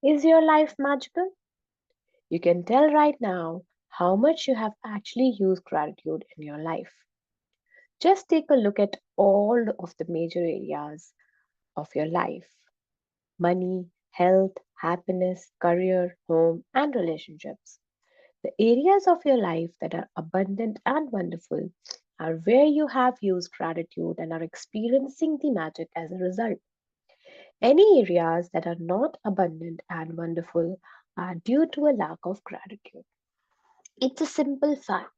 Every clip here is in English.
Is your life magical? You can tell right now how much you have actually used gratitude in your life. Just take a look at all of the major areas of your life: money, health, happiness, career, home, and relationships. The areas of your life that are abundant and wonderful are where you have used gratitude and are experiencing the magic as a result. Any areas that are not abundant and wonderful are due to a lack of gratitude. It's a simple fact.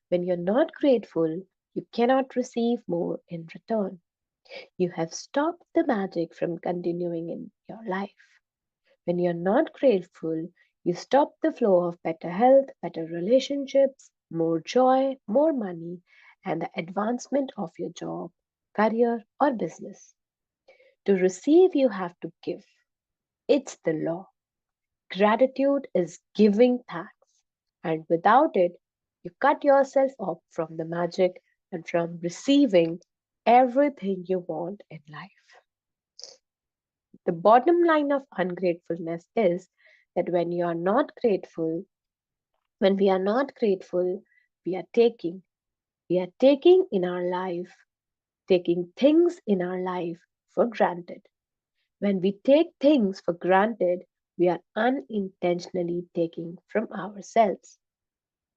When you're not grateful, you cannot receive more in return. You have stopped the magic from continuing in your life. When you're not grateful, you stop the flow of better health, better relationships, more joy, more money, and the advancement of your job, career, or business. To receive, you have to give. It's the law. Gratitude is giving thanks, and without it, you cut yourself off from the magic and from receiving everything you want in life. The bottom line of ungratefulness is that when we are not grateful, we are taking. We are taking in our life, taking things in our life for granted. When we take things for granted, we are unintentionally taking from ourselves.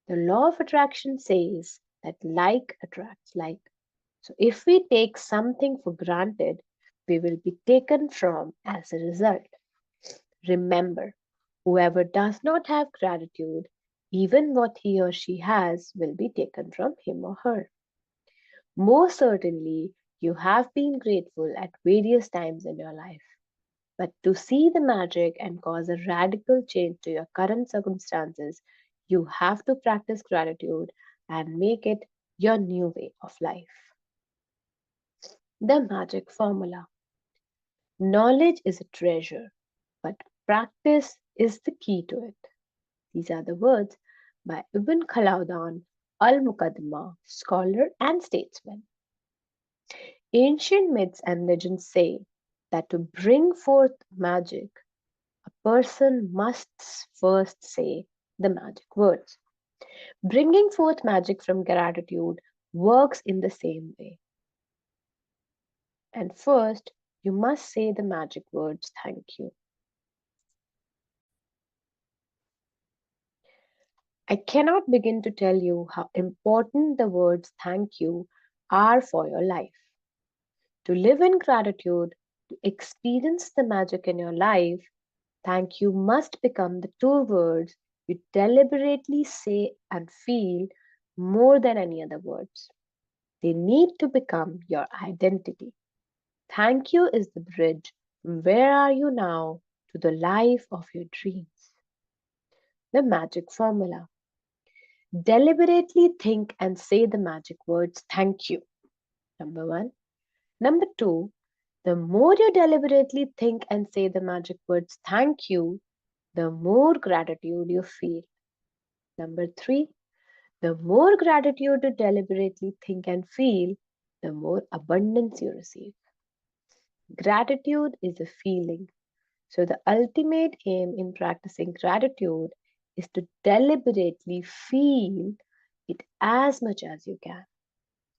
The law of attraction says that like attracts like. So if we take something for granted, we will be taken from as a result. Remember, whoever does not have gratitude, even what he or she has will be taken from him or her. Most certainly, you have been grateful at various times in your life. But to see the magic and cause a radical change to your current circumstances, you have to practice gratitude and make it your new way of life. The magic formula. Knowledge is a treasure, but practice is the key to it. These are the words by Ibn Khaldun al Muqaddimah, scholar and statesman. Ancient myths and legends say that to bring forth magic, a person must first say the magic words. Bringing forth magic from gratitude works in the same way. And first, you must say the magic words thank you. I cannot begin to tell you how important the words thank you are for your life. To live in gratitude, to experience the magic in your life, thank you must become the two words you deliberately say and feel more than any other words. They need to become your identity. Thank you is the bridge from where are you now to the life of your dreams. The magic formula. Deliberately think and say the magic words thank you. Number one. Number two, the more you deliberately think and say the magic words thank you, the more gratitude you feel. Number three, the more gratitude you deliberately think and feel, the more abundance you receive. Gratitude is a feeling. So, the ultimate aim in practicing gratitude is to deliberately feel it as much as you can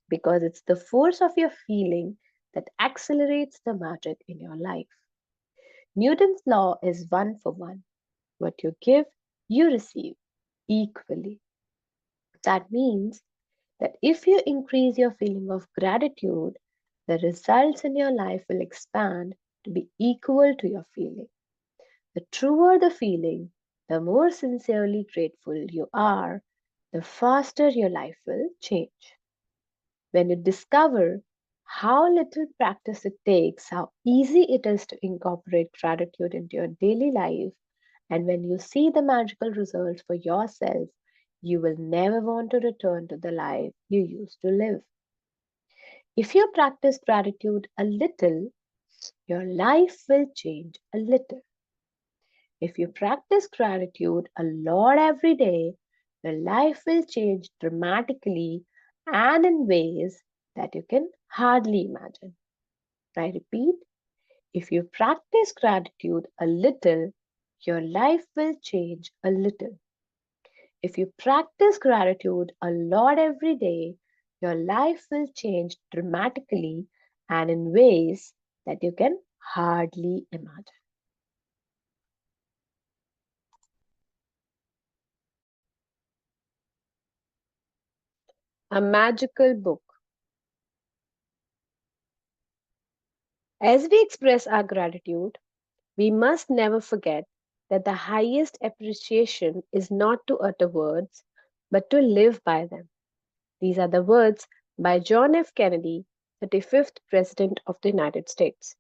because it's the force of your feeling that accelerates the magic in your life. Newton's law is one for one. What you give, you receive equally. That means that if you increase your feeling of gratitude, the results in your life will expand to be equal to your feeling. The truer the feeling, the more sincerely grateful you are, the faster your life will change. When you discover how little practice it takes, how easy it is to incorporate gratitude into your daily life, and when you see the magical results for yourself, you will never want to return to the life you used to live. If you practice gratitude a little, your life will change a little. If you practice gratitude a lot every day, your life will change dramatically and in ways that you can hardly imagine. I repeat, if you practice gratitude a little, your life will change a little. If you practice gratitude a lot every day, your life will change dramatically and in ways that you can hardly imagine. A magical book. As we express our gratitude, we must never forget that the highest appreciation is not to utter words, but to live by them. These are the words by John F. Kennedy, 35th President of the United States.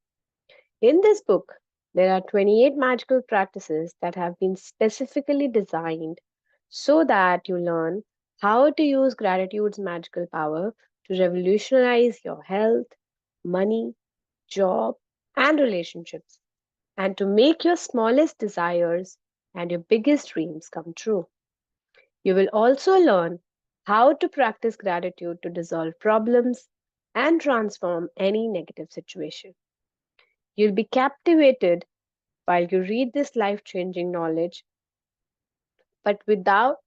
In this book, there are 28 magical practices that have been specifically designed so that you learn how to use gratitude's magical power to revolutionize your health, money, job, and relationships, and to make your smallest desires and your biggest dreams come true. You will also learn how to practice gratitude to dissolve problems and transform any negative situation. You'll be captivated while you read this life-changing knowledge, but without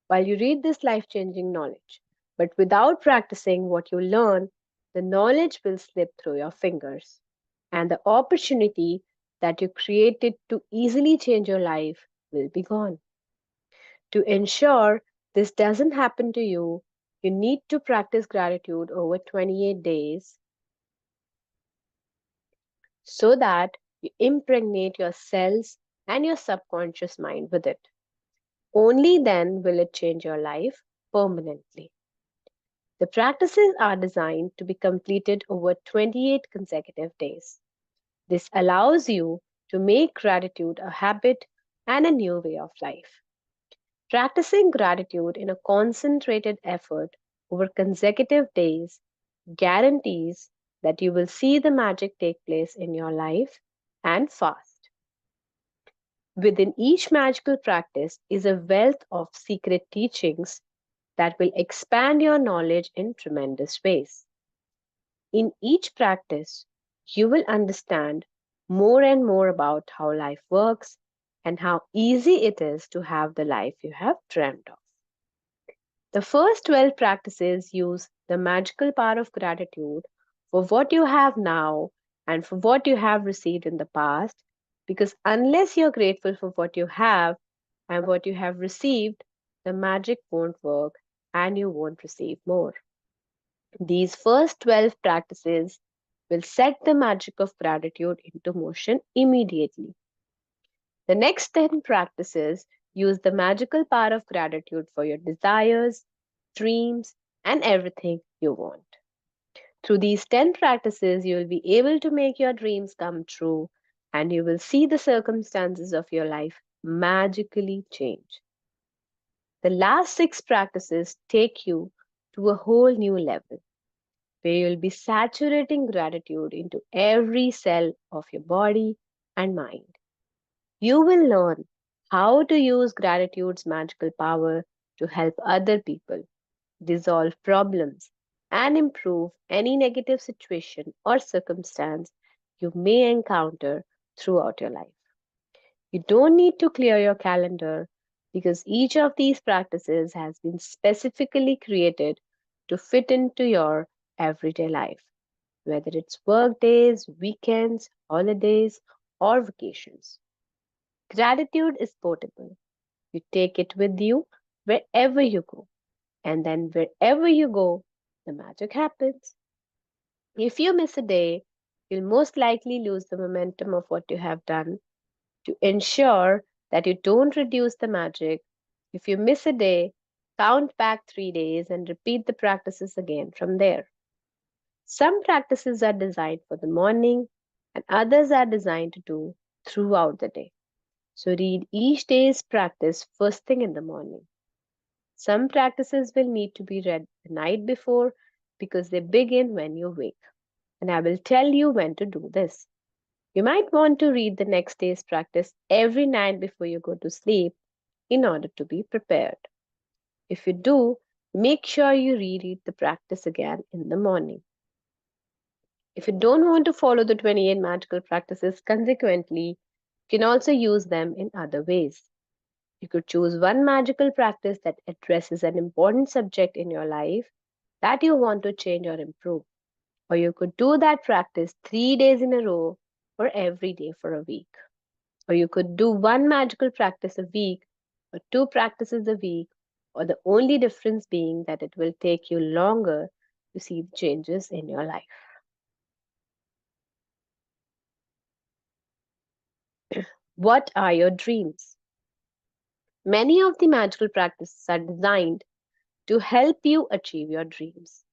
while you read this life-changing knowledge. But without practicing what you learn, the knowledge will slip through your fingers, and the opportunity that you created to easily change your life will be gone. To ensure this doesn't happen to you, you need to practice gratitude over 28 days so that you impregnate your cells and your subconscious mind with it. Only then will it change your life permanently. The practices are designed to be completed over 28 consecutive days. This allows you to make gratitude a habit and a new way of life. Practicing gratitude in a concentrated effort over consecutive days guarantees that you will see the magic take place in your life and fast. Within each magical practice is a wealth of secret teachings that will expand your knowledge in tremendous ways. In each practice, you will understand more and more about how life works and how easy it is to have the life you have dreamed of. The first 12 practices use the magical power of gratitude for what you have now and for what you have received in the past, because unless you're grateful for what you have and what you have received, the magic won't work and you won't receive more. These first 12 practices will set the magic of gratitude into motion immediately. The next 10 practices use the magical power of gratitude for your desires, dreams, and everything you want. Through these 10 practices, you will be able to make your dreams come true and you will see the circumstances of your life magically change. The last 6 practices take you to a whole new level where you'll be saturating gratitude into every cell of your body and mind. You will learn how to use gratitude's magical power to help other people, dissolve problems, and improve any negative situation or circumstance you may encounter throughout your life. You don't need to clear your calendar because each of these practices has been specifically created to fit into your everyday life, whether it's work days, weekends, holidays, or vacations. Gratitude is portable. You take it with you wherever you go, and then wherever you go, the magic happens. If you miss a day, you'll most likely lose the momentum of what you have done. To ensure that you don't reduce the magic, if you miss a day, count back 3 days and repeat the practices again from there. Some practices are designed for the morning, and others are designed to do throughout the day. So read each day's practice first thing in the morning. Some practices will need to be read the night before because they begin when you wake. And I will tell you when to do this. You might want to read the next day's practice every night before you go to sleep in order to be prepared. If you do, make sure you reread the practice again in the morning. If you don't want to follow the 28 magical practices consequently, You can also use them in other ways. You could choose one magical practice that addresses an important subject in your life that you want to change or improve. Or you could do that practice 3 days in a row or every day for a week. Or you could do one magical practice a week or two practices a week, or the only difference being that it will take you longer to see the changes in your life. What are your dreams? Many of the magical practices are designed to help you achieve your dreams.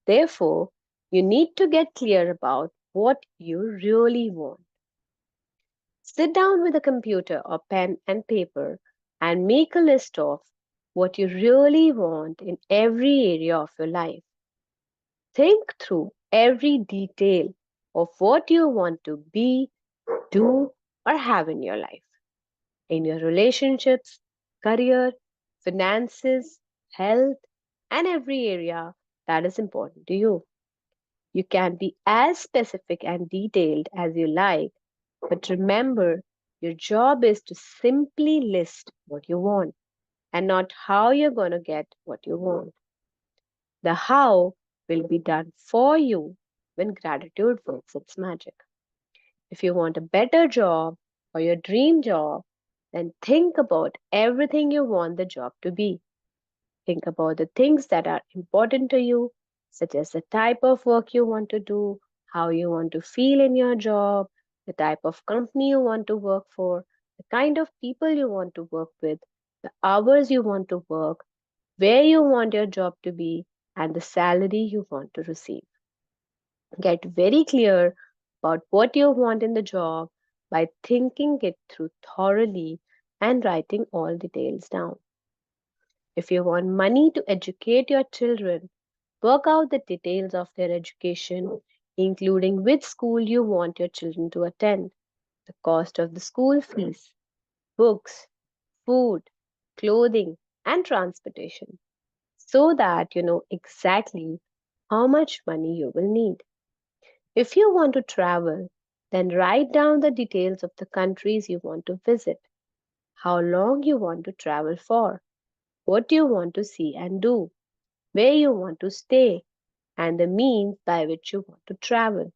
Therefore, you need to get clear about what you really want. Sit down with a computer or pen and paper and make a list of what you really want in every area of your life. Think through every detail of what you want to be, do, or have in your life, in your relationships, career, finances, health, and every area that is important to you. You can be as specific and detailed as you like, but remember, your job is to simply list what you want and not how you're going to get what you want. The how will be done for you when gratitude works its magic. If you want a better job or your dream job, then think about everything you want the job to be. Think about the things that are important to you, such as the type of work you want to do, how you want to feel in your job, the type of company you want to work for, the kind of people you want to work with, the hours you want to work, where you want your job to be, and the salary you want to receive. Get very clear about what you want in the job by thinking it through thoroughly and writing all details down. If you want money to educate your children, work out the details of their education, including which school you want your children to attend, the cost of the school fees, books, food, clothing, and transportation, so that you know exactly how much money you will need. If you want to travel, then write down the details of the countries you want to visit, how long you want to travel for, what you want to see and do, where you want to stay, and the means by which you want to travel.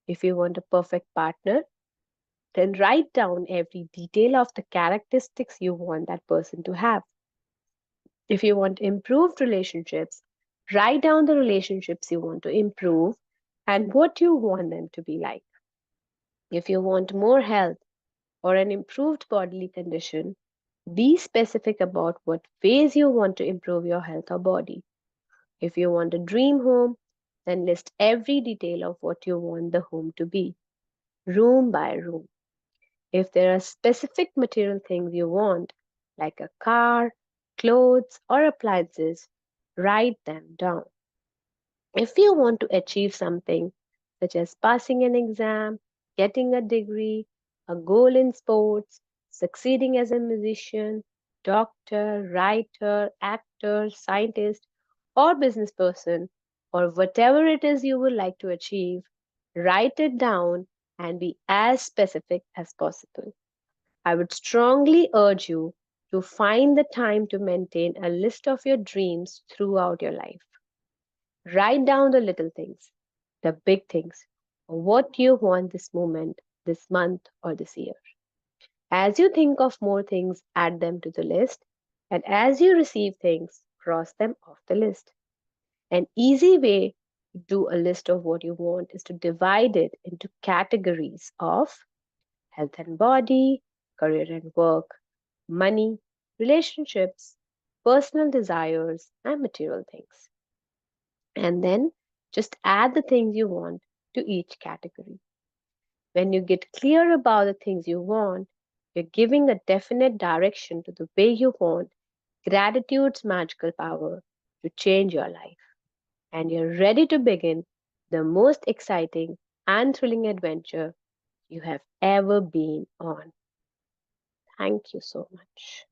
If you want a perfect partner, then write down every detail of the characteristics you want that person to have. If you want improved relationships, write down the relationships you want to improve and what you want them to be like. If you want more health or an improved bodily condition, be specific about what ways you want to improve your health or body. If you want a dream home, then list every detail of what you want the home to be, room by room. If there are specific material things you want, like a car, clothes, or appliances, write them down. If you want to achieve something, such as passing an exam, getting a degree, a goal in sports, succeeding as a musician, doctor, writer, actor, scientist, or business person, or whatever it is you would like to achieve, write it down and be as specific as possible. I would strongly urge you to find the time to maintain a list of your dreams throughout your life. Write down the little things, the big things, or what you want this moment, this month, or this year. As you think of more things, add them to the list, and as you receive things, cross them off the list. An easy way to do a list of what you want is to divide it into categories of health and body, career and work, money, relationships, personal desires, and material things. And then just add the things you want to each category. When you get clear about the things you want, you're giving a definite direction to the way you want gratitude's magical power to change your life. And you're ready to begin the most exciting and thrilling adventure you have ever been on. Thank you so much.